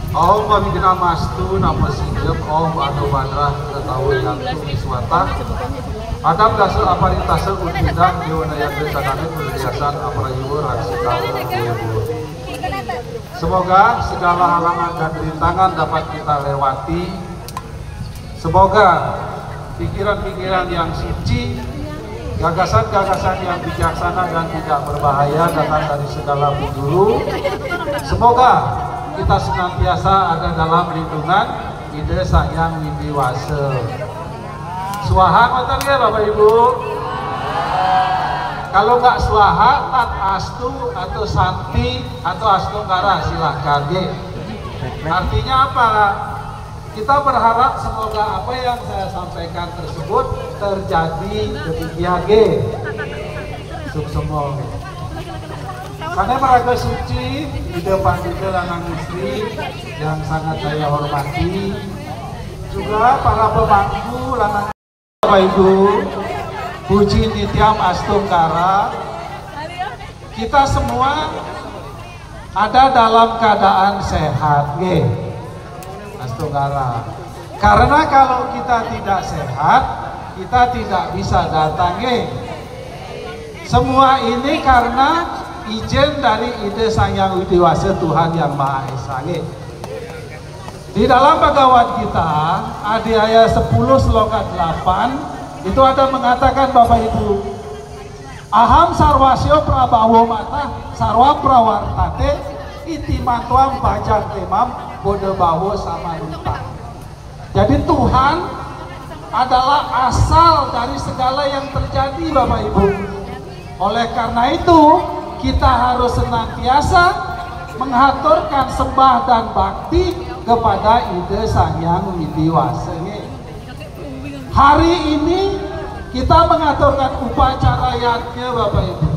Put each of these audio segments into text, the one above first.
Om Babidina Mastu Nama Singgep Om Anu Badrah Ketahui Yantu Iswata Adam Dasar Aparintase Udhidang Diwanaya Gesadane Perhiasan Aparayur Raksikal Diwur. Semoga segala halangan dan rintangan dapat kita lewati. Semoga pikiran-pikiran yang suci, gagasan-gagasan yang bijaksana dan tidak berbahaya datang dari segala penjuru. Semoga kita senantiasa ada dalam lindungan Ide Sang Hyang Widiwasa. Swaha ngoten nggih Bapak Ibu. Kalau nggak swaha, tat astu atau santi atau astungkara silahkan nggih. Artinya apa? Kita berharap semoga apa yang saya sampaikan tersebut terjadi demikian nggih. Suksemol. Karena meraga suci di depan kita lanang istri yang sangat saya hormati, juga para pemangku lanang Bapak Ibu, puji nitiam astungkara, kita semua ada dalam keadaan sehat, nggih. Astungkara. Karena kalau kita tidak sehat, kita tidak bisa datang, nggih. Semua ini karena izin dari Ide Sang Hyang Widiwasa Tuhan Yang Maha Esa. Di dalam Bhagavad Gita Adhyaya 10 Sloka 8 itu ada mengatakan Bapak Ibu, Aham sarwasyo prabawo mata sarwa prawartate iti matwam bajan temam bodebawo samaruta. Jadi Tuhan adalah asal dari segala yang terjadi Bapak Ibu. Oleh karena itu kita harus senantiasa menghaturkan sembah dan bakti kepada Ide Sang Hyang Widiwasa. Hari ini kita mengaturkan upacara yatnya Bapak Ibu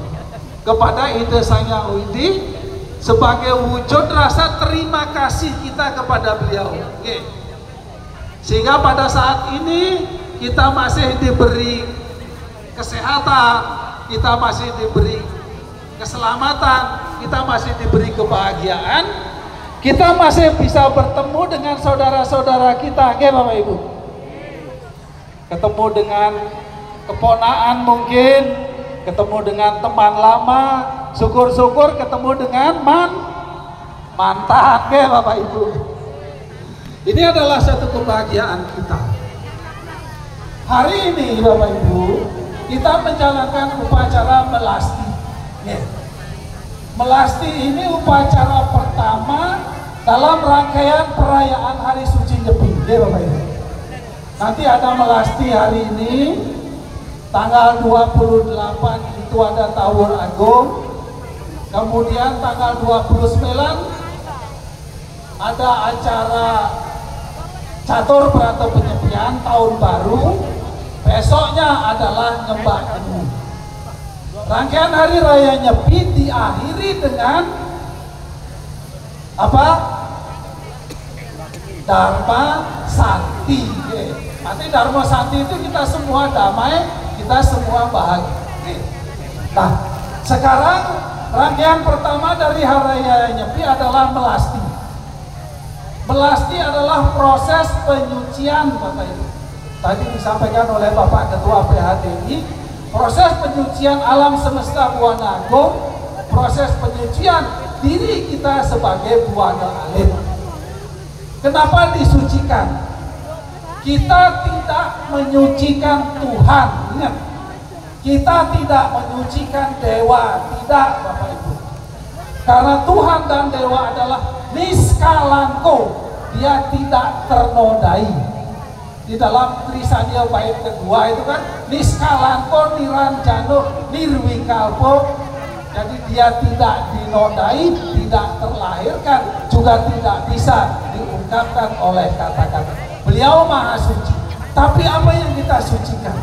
kepada Ide Sang Hyang Widi sebagai wujud rasa terima kasih kita kepada beliau. Sehingga pada saat ini kita masih diberi kesehatan, kita masih diberi keselamatan, kita masih diberi kebahagiaan, kita masih bisa bertemu dengan saudara-saudara kita, oke Bapak Ibu. Ketemu dengan keponaan mungkin, ketemu dengan teman lama, syukur-syukur ketemu dengan mantan, oke Bapak Ibu. Ini adalah satu kebahagiaan kita. Hari ini Bapak Ibu, kita menjalankan upacara melasti. Melasti ini upacara pertama dalam rangkaian perayaan Hari Suci Nyepi, Bapak Ibu. Nanti ada melasti hari ini, tanggal 28 itu ada Tawur Agung, kemudian tanggal 29 ada acara Catur Berata Penyepian Tahun Baru, besoknya adalah Nyembah Enu. Rangkaian Hari Raya Nyepi diakhiri dengan apa? Dharma Santi. Nanti Dharma Santi itu kita semua damai, kita semua bahagia. Nah, sekarang rangkaian pertama dari Hari Raya Nyepi adalah melasti. Melasti adalah proses penyucian Bapak Ibu. Tadi disampaikan oleh Bapak Ketua PHDI, proses penyucian alam semesta Buana Agung, proses penyucian diri kita sebagai Buana Alim. Kenapa disucikan? Kita tidak menyucikan Tuhan, ingat. Kita tidak menyucikan dewa, tidak Bapak Ibu. Karena Tuhan dan dewa adalah niskalanko, dia tidak ternodai. Di dalam Trisanya bait kedua itu kan niskalanko niranjano nirwikalpo, jadi dia tidak dinodai, tidak terlahirkan, juga tidak bisa diungkapkan oleh kata-kata. Beliau maha suci. Tapi apa yang kita sucikan?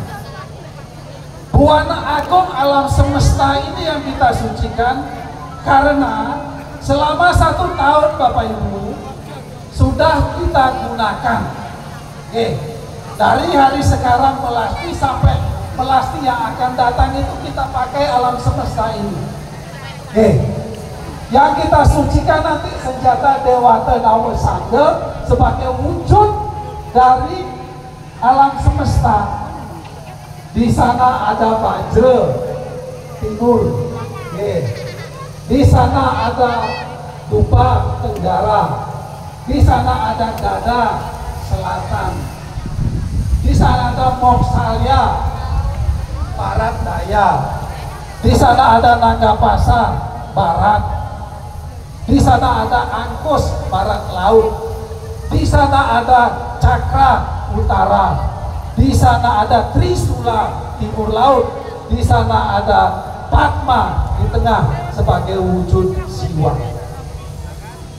Buana Agung alam semesta ini yang kita sucikan, karena selama 1 tahun Bapak Ibu sudah kita gunakan. Dari hari sekarang melasti sampai melasti yang akan datang itu kita pakai alam semesta ini. Yang kita sucikan nanti senjata Dewata Nawa Sangga sebagai wujud dari alam semesta. Di sana ada Vajra timur, di sana ada Dupa tenggara, di sana ada Gada selatan, di sana ada Moksalya barat daya, di sana ada Nagapasa barat, di sana ada Angkus barat laut, di sana ada Cakra utara, di sana ada Trisula timur laut, di sana ada Padma di tengah sebagai wujud Siwa.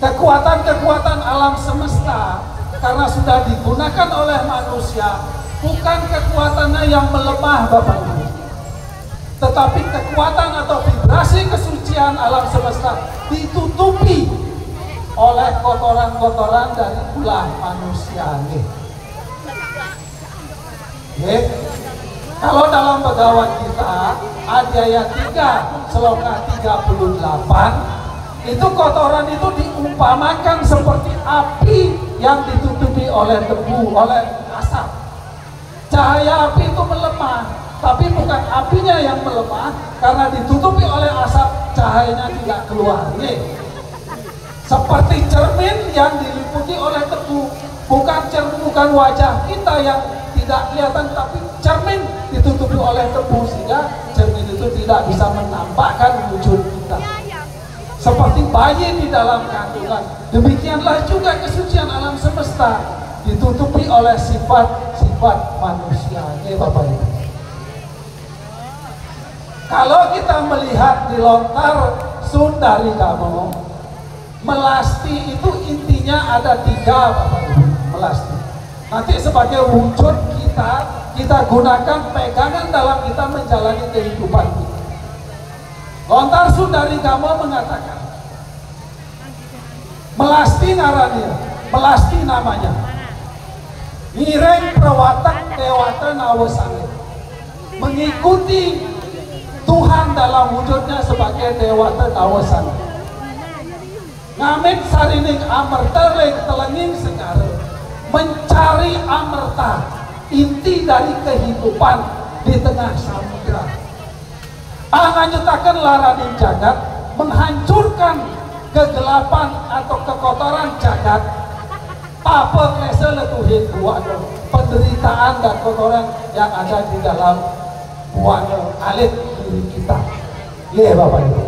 Kekuatan-kekuatan alam semesta karena sudah digunakan oleh manusia bukan kekuatannya yang melemah Bapak Ibu, tetapi kekuatan atau vibrasi kesucian alam semesta ditutupi oleh kotoran-kotoran dari ulah manusia. Kalau dalam Bhagavad Gita Adhyaya 3 Sloka 38 itu kotoran itu diumpamakan seperti api yang ditutupi oleh debu, oleh asap. Cahaya api itu melemah, tapi bukan apinya yang melemah, karena ditutupi oleh asap cahayanya tidak keluar. Seperti cermin yang diliputi oleh debu, bukan wajah kita yang tidak kelihatan, tapi cermin ditutupi oleh debu sehingga cermin itu tidak bisa menampakkan wujud kita. Seperti bayi di dalam kandungan, demikianlah juga kesucian alam semesta ditutupi oleh sifat-sifat manusia. Bapak Ibu, kalau kita melihat di lontar Sundari Gamo, melasti itu intinya ada 3 Bapak Ibu. Melasti nanti sebagai wujud kita gunakan pegangan dalam kita menjalani kehidupan kita. Lontar Sundari Gamo mengatakan melasti ngarannya, melasti namanya Nireng Prawatak Dewata Nawasangga, mengikuti Tuhan dalam wujudnya sebagai Dewata Nawasangga. Ngamit sarining amerta leng telenging segara, mencari amerta, inti dari kehidupan di tengah samudra. Nganyutakan laraning jagat, menghancurkan kegelapan atau kekotoran jagat. Apa klese letuhin buahnya, penderitaan dan kotoran yang ada di dalam buahnya alit diri kita. Bapak Ibu,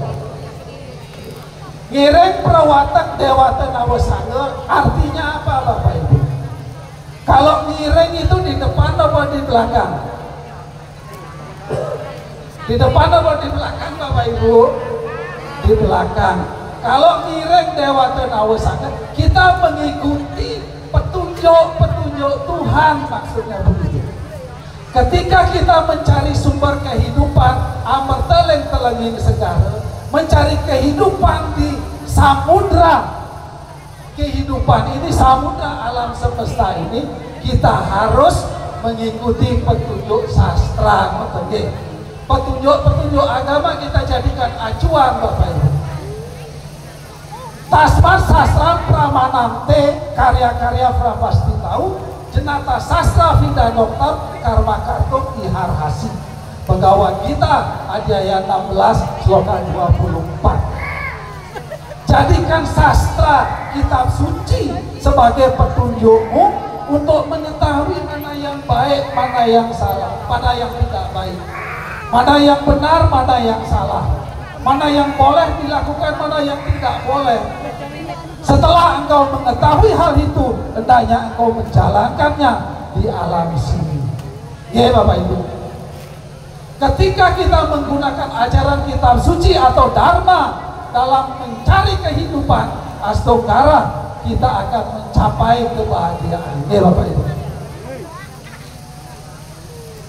Nireng Prawatak Dewata Nawasangga artinya apa Bapak Ibu? Kalau nireng itu di depan atau di belakang? Di depan atau di belakang Bapak Ibu? Di belakang. Kalau nireng Dewata Nawasangga, kita mengikuti petunjuk-petunjuk Tuhan, maksudnya begitu. Ketika kita mencari sumber kehidupan, amerta leng telenging segara, mencari kehidupan di samudra kehidupan ini, samudra alam semesta ini, kita harus mengikuti petunjuk sastra, petunjuk-petunjuk agama kita jadikan acuan Bapak Ibu. Tasmat sastra pramanante, karya-karya prapasti tahu, jenata sastra vidanokta karma kartuk iharhasi. Bhagavad Gita Adhyaya 16 Sloka 24. Jadikan sastra kitab suci sebagai petunjukmu untuk mengetahui mana yang baik, mana yang salah, mana yang tidak baik, mana yang benar, mana yang salah, mana yang boleh dilakukan, mana yang tidak boleh. Setelah engkau mengetahui hal itu, hendaknya engkau menjalankannya di alam sini. Bapak Ibu, ketika kita menggunakan ajaran kitab suci atau dharma dalam mencari kehidupan astogara, kita akan mencapai kebahagiaan. Bapak Ibu,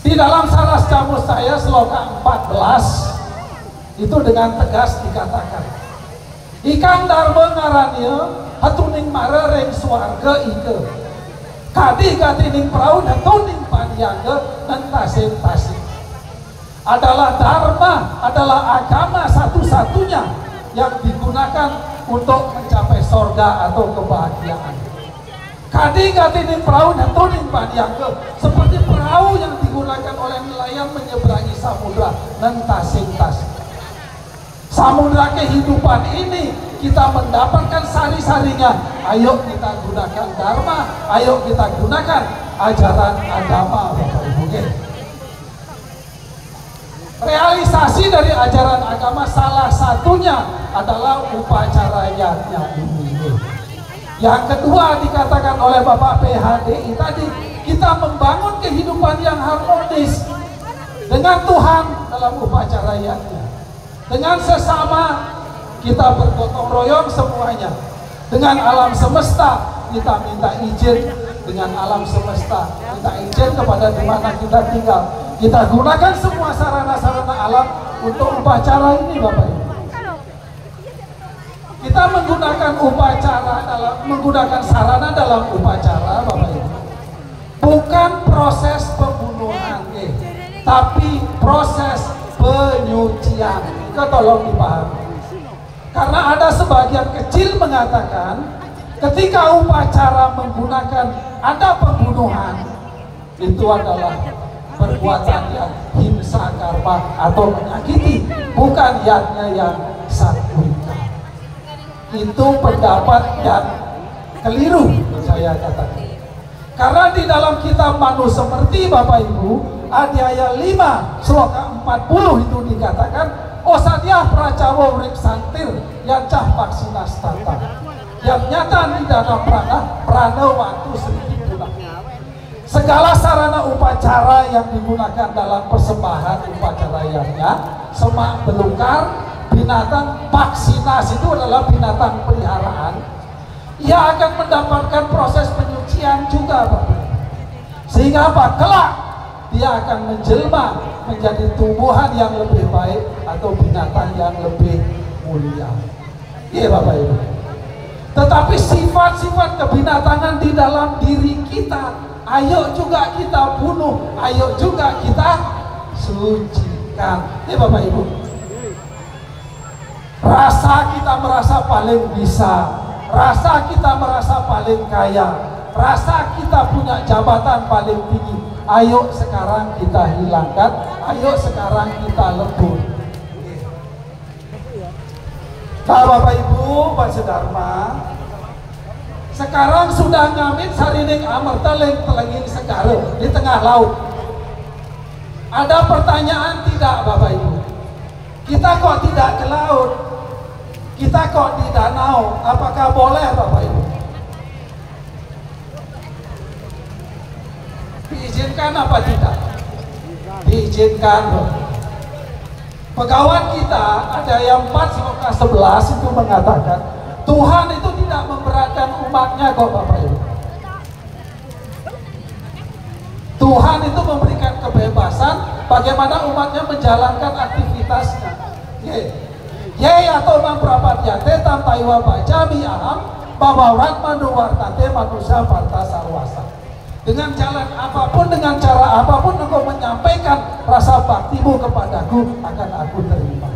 di dalam Saras Camus saya Sloka 14 itu dengan tegas dikatakan, ikan dharma ngarannya hatuning mara reng swarga ike, kadi gatining perahu hatuning paniaga dan tasing-tasing. Adalah dharma, adalah agama satu-satunya yang digunakan untuk mencapai sorga atau kebahagiaan. Kadang-kadang perahu dan tuning padiangke seperti perahu yang digunakan oleh nelayan menyeberangi samudra dan tasing-tas. Samudra kehidupan ini kita mendapatkan sari-sarinya. Ayo kita gunakan dharma, ayo kita gunakan ajaran agama, Bapak Ibu. Realisasi dari ajaran agama salah satunya adalah upacara yatnya ini. Yang kedua dikatakan oleh Bapak PHDI tadi, kita membangun kehidupan yang harmonis dengan Tuhan dalam upacara yatnya. Dengan sesama kita bergotong royong semuanya. Dengan alam semesta kita minta izin, dengan alam semesta minta izin kepada dimana kita tinggal. Kita gunakan semua sarana-sarana alam untuk upacara ini, Bapak Ibu. Kita menggunakan sarana dalam upacara, Bapak Ibu. Bukan proses pembunuhan, tapi proses penyucian. Kita tolong dipahami. Karena ada sebagian kecil mengatakan ketika upacara menggunakan ada pembunuhan, itu adalah perbuatan yang himsa karma atau menyakiti, bukan yatnya yang satvika. Itu pendapat yang keliru, saya katakan. Karena di dalam kitab Manusemerti, Bapak Ibu, Adhyaya 5 sloka 40 itu dikatakan, Osadyah pracawa urip santir yang cah vaksinastata yang nyata di dalam prana waktu seriti pulang. Segala sarana upacara yang digunakan dalam persembahan upacara yatnya, semak belukar, binatang vaksinasi itu adalah binatang peliharaan, ia akan mendapatkan proses penyucian juga, Bapak. Sehingga apa? Kelak dia akan menjelma menjadi tumbuhan yang lebih baik atau binatang yang lebih mulia. Iya, Bapak Ibu. Tetapi sifat-sifat kebinatangan di dalam diri kita, ayo juga kita bunuh, ayo juga kita sucikan. Iya, Bapak Ibu. Rasa kita merasa paling bisa, rasa kita merasa paling kaya, rasa kita punya jabatan paling tinggi, ayo sekarang kita hilangkan, ayo sekarang kita lebur. Nah, Bapak Ibu, Pak Sedharma, sekarang sudah ngamit sarining amerteleng telenging segara di tengah laut. Ada pertanyaan tidak, Bapak Ibu? Kita kok tidak ke laut? Kita kok di danau? Apakah boleh, Bapak Ibu? Diizinkan apa tidak? Diizinkan. Pegawai kita ada yang 4 sloka 11 itu mengatakan Tuhan itu tidak memberatkan umatnya kok, Bapak Ibu. Tuhan itu memberikan kebebasan bagaimana umatnya menjalankan aktivitasnya. Ye atau mamprapatyate tam taiwa bajami aham babaurat manuwartate manusia parta sarwasa. Dengan jalan apapun, dengan cara apapun engkau menyampaikan rasa baktimu kepadaku, akan aku terima.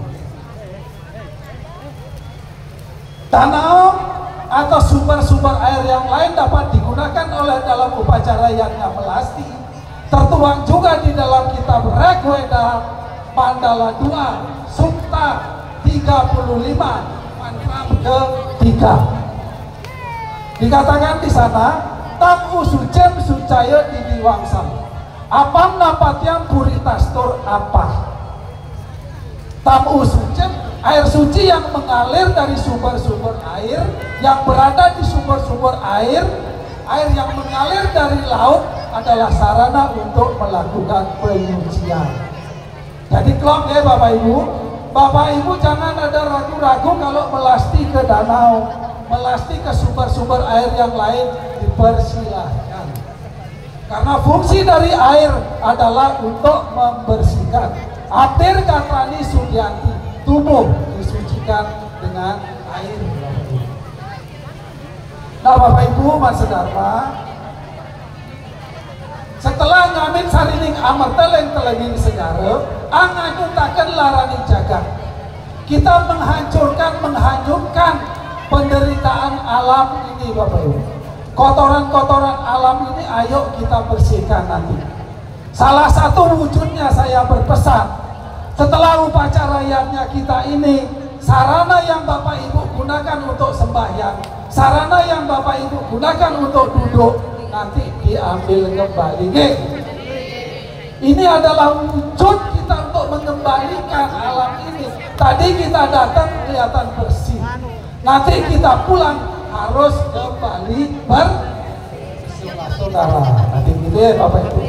Danau atau sumber-sumber air yang lain dapat digunakan oleh dalam upacara yatnya melasti. Tertuang juga di dalam kitab Rigveda Mandala 2 Sukta 35 mantra ke-3. Dikatakan di sana, tam usucem sucaya di diwangsam apam napatyam puritastur apa. Tam usucem, air suci yang mengalir dari sumber-sumber air, yang berada di sumber-sumber air yang mengalir dari laut adalah sarana untuk melakukan penyucian. Jadi klop ya Bapak Ibu, Bapak Ibu jangan ada ragu-ragu kalau melasti ke danau, melasti ke sumber-sumber air yang lain, dipersilahkan. Karena fungsi dari air adalah untuk membersihkan. Atir katrani sudianti, tubuh disucikan dengan air. Nah Bapak Ibu Mas Sedharma, setelah ngamit sarining amerteleng telenging segara, angaku takkan larani jagat. Kita menghanyutkan penderitaan alam ini Bapak Ibu. Kotoran-kotoran alam ini ayo kita bersihkan nanti. Salah satu wujudnya saya berpesan, setelah upacara yatnya kita ini, sarana yang Bapak Ibu gunakan untuk sembahyang, sarana yang Bapak Ibu gunakan untuk duduk, nanti diambil kembali. Ini adalah wujud kita untuk mengembalikan alam ini. Tadi kita datang kelihatan bersih, nanti kita pulang harus kembali saudara. Nanti gitu ya Bapak Ibu.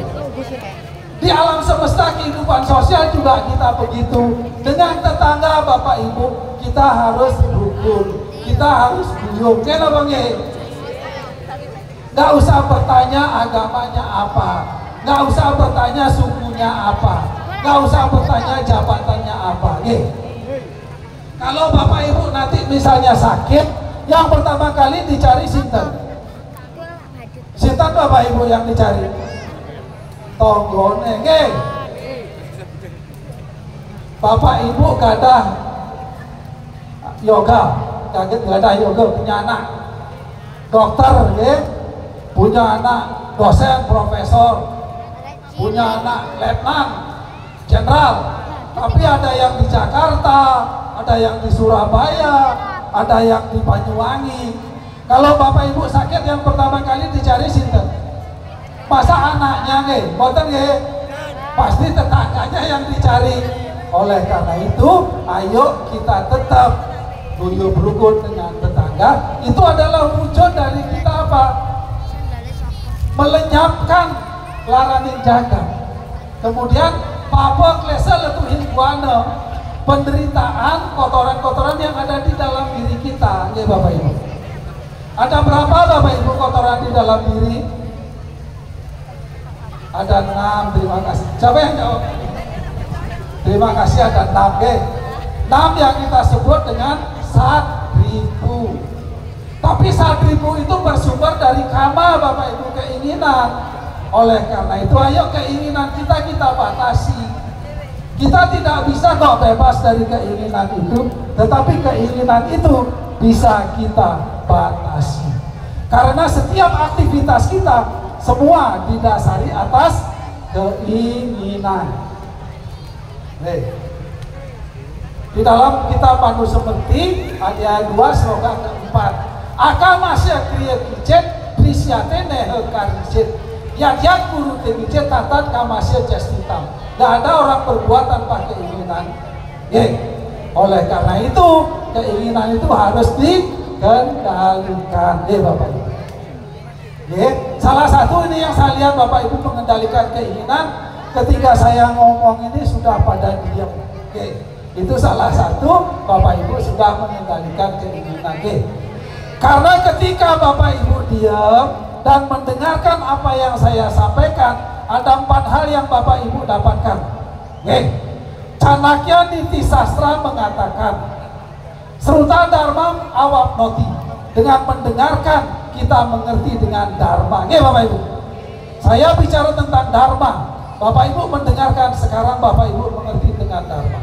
Di alam semesta kehidupan sosial juga kita begitu. Dengan tetangga Bapak Ibu kita harus rukun, kita harus guyup. Kenapa nggih? Nggak usah bertanya agamanya apa, nggak usah bertanya sukunya apa, nggak usah bertanya jabatannya apa. Nggih. Kalau Bapak Ibu nanti misalnya sakit, yang pertama kali dicari sinten? Sinten Bapak Ibu yang dicari? Tonggone, nggih. Bapak Ibu gadah yoga, gadah yoga, punya anak dokter, nggih. Punya anak dosen, profesor, punya anak letnan, jenderal. Tapi ada yang di Jakarta, ada yang di Surabaya, ada yang di Banyuwangi. Kalau Bapak Ibu sakit yang pertama kali dicari sinten? Masa anaknya nggih? Mboten nggih? Pasti tetangganya yang dicari. Oleh karena itu, ayo kita tetap guyup rukun dengan tetangga. Itu adalah wujud dari kita apa? Melenyapkan laraning jaga. Kemudian papa klesa letuhin buana, penderitaan, kotoran-kotoran yang ada di dalam diri kita, nggih Bapak Ibu. Ada berapa Bapak Ibu kotoran di dalam diri? Ada 6, terima kasih. Siapa yang jawab? Terima kasih, ada 6, nggih. 6 yang kita sebut dengan sadribu. Tapi sadribu itu bersumber dari kama Bapak Ibu, keinginan. Oleh karena itu ayo keinginan kita batasi. Kita tidak bisa kok bebas dari keinginan itu, tetapi keinginan itu bisa kita batasi. Karena setiap aktivitas kita semua didasari atas keinginan. Di dalam kitab Pandu Seperti ayat 2 slogan keempat, akamasya kriya kicet prisyate nehe karicet yat guru tebice tatat kamasya jastitam. Gak ada orang berbuat tanpa keinginan. Oleh karena itu keinginan itu harus dikendalikan. Bapak Ibu. Salah satu ini yang saya lihat Bapak Ibu mengendalikan keinginan, ketika saya ngomong ini sudah pada diam. Itu salah satu Bapak Ibu sudah mengendalikan keinginan. Karena ketika Bapak Ibu diam dan mendengarkan apa yang saya sampaikan, ada 4 hal yang Bapak Ibu dapatkan. Canakya Niti Sastra mengatakan, Sruta Dharma Awapnoti. Dengan mendengarkan kita mengerti dengan Dharma. Bapak Ibu, saya bicara tentang Dharma, Bapak Ibu mendengarkan, sekarang Bapak Ibu mengerti dengan Dharma.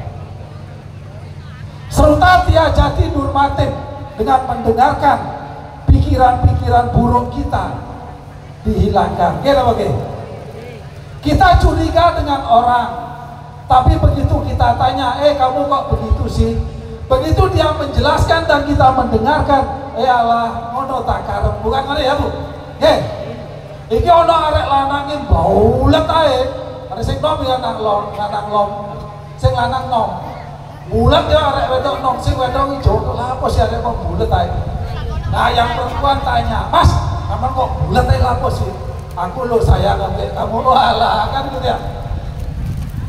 Sruta Tiajati Nurmatim, dengan mendengarkan pikiran-pikiran buruk kita dihilangkan. Kita curiga dengan orang, tapi begitu kita tanya, kamu kok begitu sih? Begitu dia menjelaskan dan kita mendengarkan, Allah ngono tak karep, bukan ngono ya Bu? Iki ono arek lanangin baulet ae. Arek sing nom ya lanang lom, sing lanang nom. Bulet ya arek wedok nom, sing wedok ijo. Lah apa sih arek kok bulet ae? Nah, yang perempuan tanya, "Mas, kamu kok bulet ae lapo sih?" Aku lo sayang sampai kamu lo alah kan gitu ya.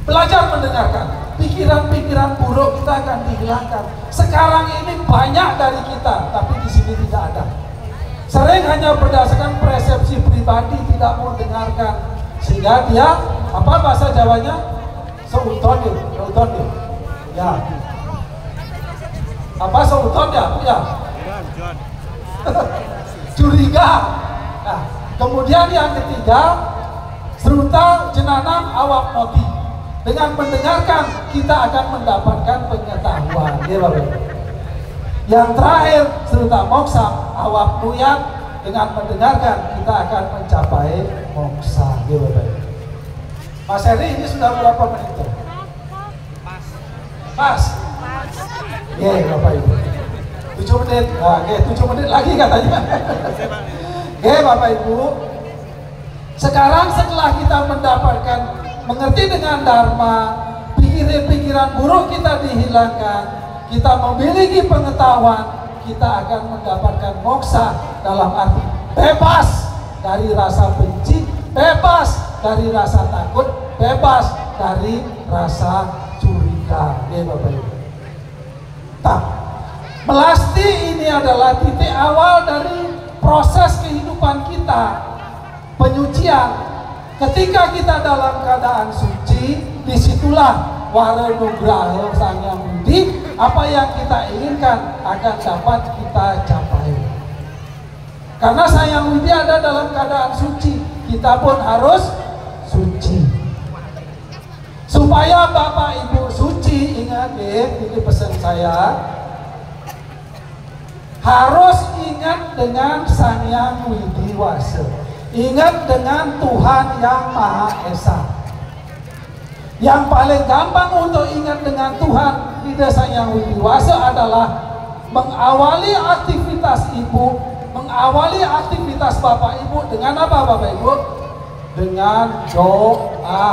Belajar mendengarkan, pikiran-pikiran buruk kita akan dihilangkan. Sekarang ini banyak dari kita, tapi di sini tidak ada. Sering hanya berdasarkan persepsi pribadi, tidak mau dengarkan, sehingga dia apa bahasa Jawanya? Seuton ya. Apa seuton ya? Ya. Curiga. Nah, kemudian yang ketiga, Sruta Jenanam Awapnoti. Dengan mendengarkan kita akan mendapatkan pengetahuan. Ya Bapak Ibu. Yang terakhir serta moksa awak nuyat, dengan mendengarkan kita akan mencapai moksa. Ya Bapak Ibu. Mas Heri ini sudah berapa menit? Pas. Ya Bapak Ibu. 7 menit. Nah, 7 menit lagi katanya. Oke Bapak Ibu. Sekarang setelah kita mendapatkan mengerti dengan Dharma, pikiran-pikiran buruk kita dihilangkan, kita memiliki pengetahuan, kita akan mendapatkan moksa dalam arti bebas dari rasa benci, bebas dari rasa takut, bebas dari rasa curiga. Ya Bapak Ibu. Nah, melasti ini adalah titik awal dari proses kehidupan kita, penyucian. Ketika kita dalam keadaan suci, disitulah wara nugraha Sang Hyang Widi, apa yang kita inginkan akan dapat kita capai. Karena Sang Hyang Widi ada dalam keadaan suci, kita pun harus suci. Supaya Bapak Ibu suci, ingat ini pesan saya, harus ingat dengan Sang Hyang Widi Wasa. Ingat dengan Tuhan Yang Maha Esa. Yang paling gampang untuk ingat dengan Tuhan di Sang Hyang Widi Wasa adalah mengawali aktivitas ibu, mengawali aktivitas Bapak Ibu dengan apa Bapak Ibu? Dengan doa.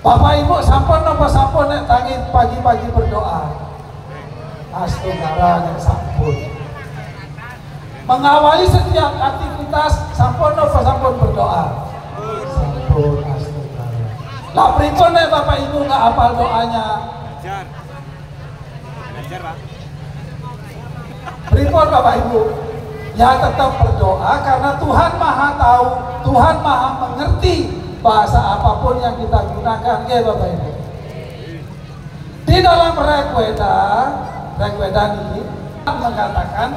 Bapak Ibu sampun napa sampun nek tangi pagi-pagi berdoa. Astagfirullah sampun. Mengawali setiap aktivitas sampun napa sampun berdoa. Sampun astagfirullah. Lah pripun nek Bapak Ibu enggak hafal doanya? Belajar, Pak. Pripun Bapak Ibu? Ya tetap berdoa karena Tuhan Maha tahu, Tuhan Maha mengerti bahasa apapun yang kita gunakan, ya Bapak Ibu. Di dalam Rigveda ini mengatakan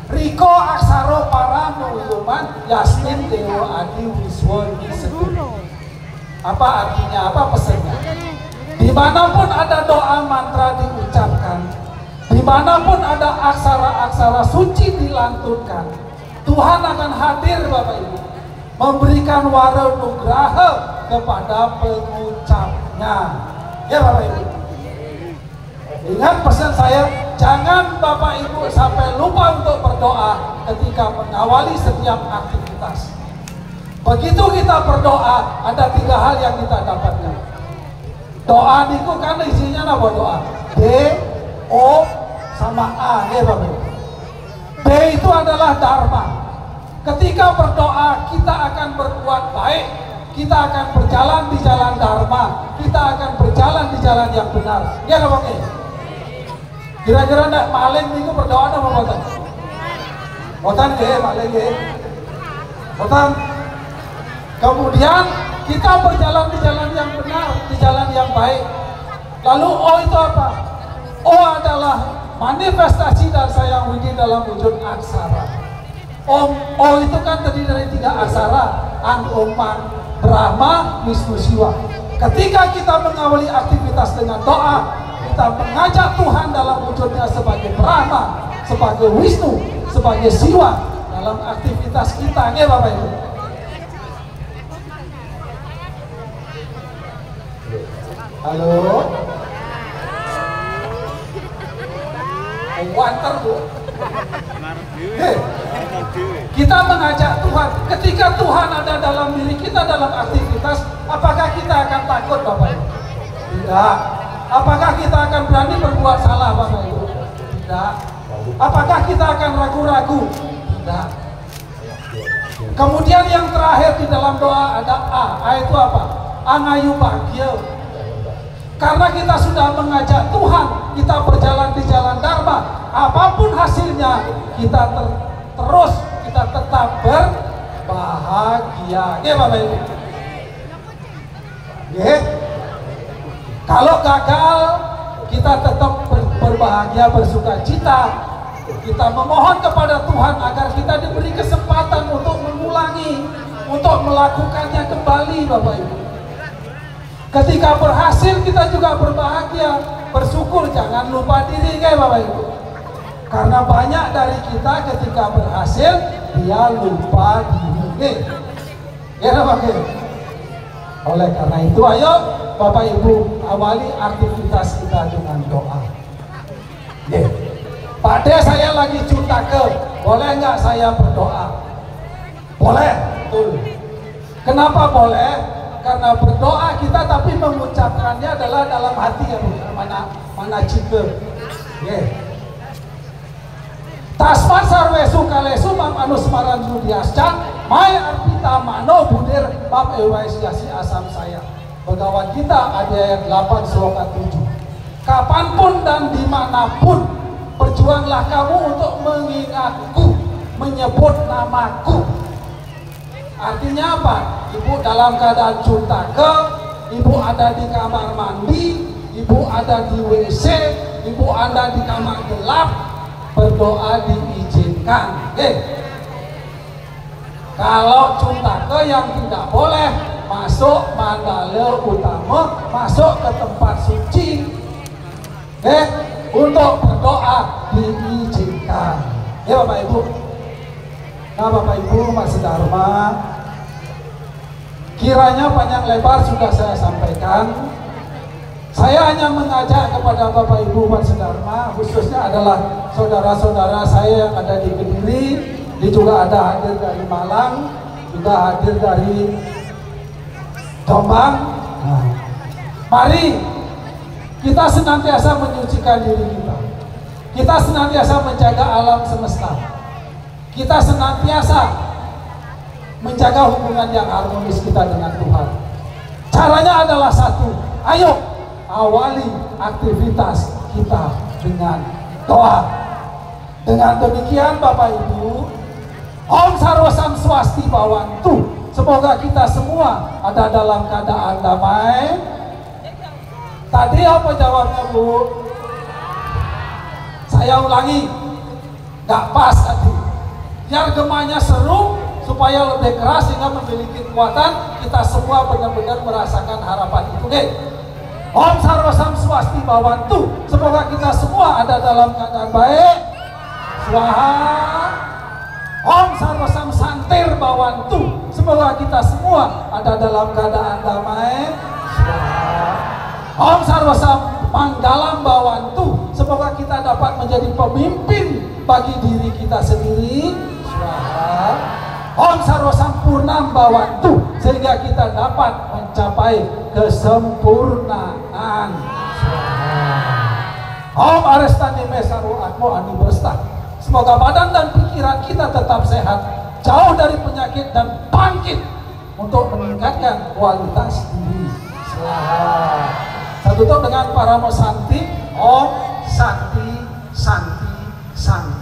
Riko aksaro para nuyuman yasmin dewa adi wiswa disetu. Apa artinya? Apa pesannya? Dimanapun ada doa mantra diucapkan, dimanapun ada aksara-aksara suci dilantunkan, Tuhan akan hadir Bapak Ibu, memberikan wara nugraha kepada pengucapnya. Ya Bapak Ibu. Ingat pesan saya, jangan Bapak Ibu sampai lupa untuk berdoa ketika mengawali setiap aktivitas. Begitu kita berdoa, ada 3 hal yang kita dapatkan. Doa itu kan isinya apa doa? B, O, sama A, ya Bapak Ibu. B itu adalah Dharma. Ketika berdoa, kita akan berbuat baik, kita akan berjalan di jalan Dharma, kita akan berjalan di jalan yang benar. Ya Bapak Ibu. Kira-kira ndak maling itu berdoa apa boten? Boten nggih, maling nggih. Boten. Kemudian kita berjalan di jalan yang benar, di jalan yang baik. Lalu O itu apa? O adalah manifestasi dari Sang Hyang Widi dalam wujud aksara. O itu kan terdiri dari 3 aksara, An, Om, Man, Brahma, Wisnu, Siwa. Ketika kita mengawali aktivitas dengan doa, kita mengajak Tuhan dalam wujudnya sebagai Brahma, sebagai Wisnu, sebagai Siwa dalam aktivitas kita, ya Bapak Ibu. Halo. Wanter Bu. Kita mengajak Tuhan. Ketika Tuhan ada dalam diri kita dalam aktivitas, apakah kita akan takut Bapak Ibu? Tidak. Apakah kita akan berani berbuat salah Bapak Ibu? Tidak. Apakah kita akan ragu-ragu? Tidak. Kemudian yang terakhir di dalam doa ada A. A itu apa? Angayu bahagia. Karena kita sudah mengajak Tuhan, kita berjalan di jalan Dharma, apapun hasilnya kita kita tetap berbahagia. Oke Bapak Ibu. Oke. Kalau gagal, kita tetap berbahagia, bersuka cita. Kita memohon kepada Tuhan agar kita diberi kesempatan untuk mengulangi, untuk melakukannya kembali Bapak Ibu. Ketika berhasil kita juga berbahagia, bersyukur, jangan lupa diri Bapak Ibu. Karena banyak dari kita ketika berhasil dia lupa diri. Ya Bapak Ibu. Oleh karena itu ayo Bapak Ibu awali aktivitas kita dengan doa. Pak De, saya lagi Cutake, boleh nggak saya berdoa? Boleh, betul. Kenapa boleh? Karena berdoa kita tapi mengucapkannya adalah dalam hati ya, mana cike. Tasmat sarwesu kalesu mam anus maran judiasca mai arpita mano budir bab ewais yasi asam saya. Begawan kita ada ayat 8 surat 7. Kapanpun dan dimanapun berjuanglah kamu untuk mengingatku, menyebut namaku. Artinya apa? Ibu dalam keadaan Cutake, ibu ada di kamar mandi, ibu ada di WC, ibu ada di kamar gelap, berdoa diizinkan. Kalau Cutake yang tidak boleh masuk mandala utama, masuk ke tempat suci, untuk berdoa diizinkan. Ya Bapak Ibu. Nah Bapak Ibu Mas Dharma, kiranya panjang lebar sudah saya sampaikan. Saya hanya mengajak kepada Bapak Ibu Mas Dharma, khususnya adalah saudara-saudara saya yang ada di Kediri, ini juga ada hadir dari Malang, juga hadir dari Jombang. Nah, mari kita senantiasa menyucikan diri kita. Kita senantiasa menjaga alam semesta. Kita senantiasa menjaga hubungan yang harmonis kita dengan Tuhan. Caranya adalah satu, ayo awali aktivitas kita dengan doa. Dengan demikian Bapak Ibu, Om Sarwa Sam Swasti Bawantu, semoga kita semua ada dalam keadaan damai. Tadi apa jawabnya Bu? Saya ulangi, gak pas tadi. Biar gemanya seru, supaya lebih keras sehingga memiliki kekuatan, kita semua benar-benar merasakan harapan itu. Om Sarwa Sam Swasti Bawantu, semoga kita semua ada dalam keadaan baik. Swaha. Om Sarwa Sam Santir Bawantu, semoga kita semua ada dalam keadaan damai. Swaha. Om Sarwa Sam Manggalam Bawantu, semoga kita dapat menjadi pemimpin bagi diri kita sendiri. Swaha. Om Sarwa Sampurnam Bawantu, sehingga kita dapat mencapai kesempurnaan. Swaha. Om Arestanime Sarwa Atmo Ani Bersta, semoga badan dan pikiran kita tetap sehat, jauh dari penyakit dan bangkit untuk meningkatkan kualitas diri. Swaha. Saya tutup dengan Paramo Santi. Om Santi Santi Santi.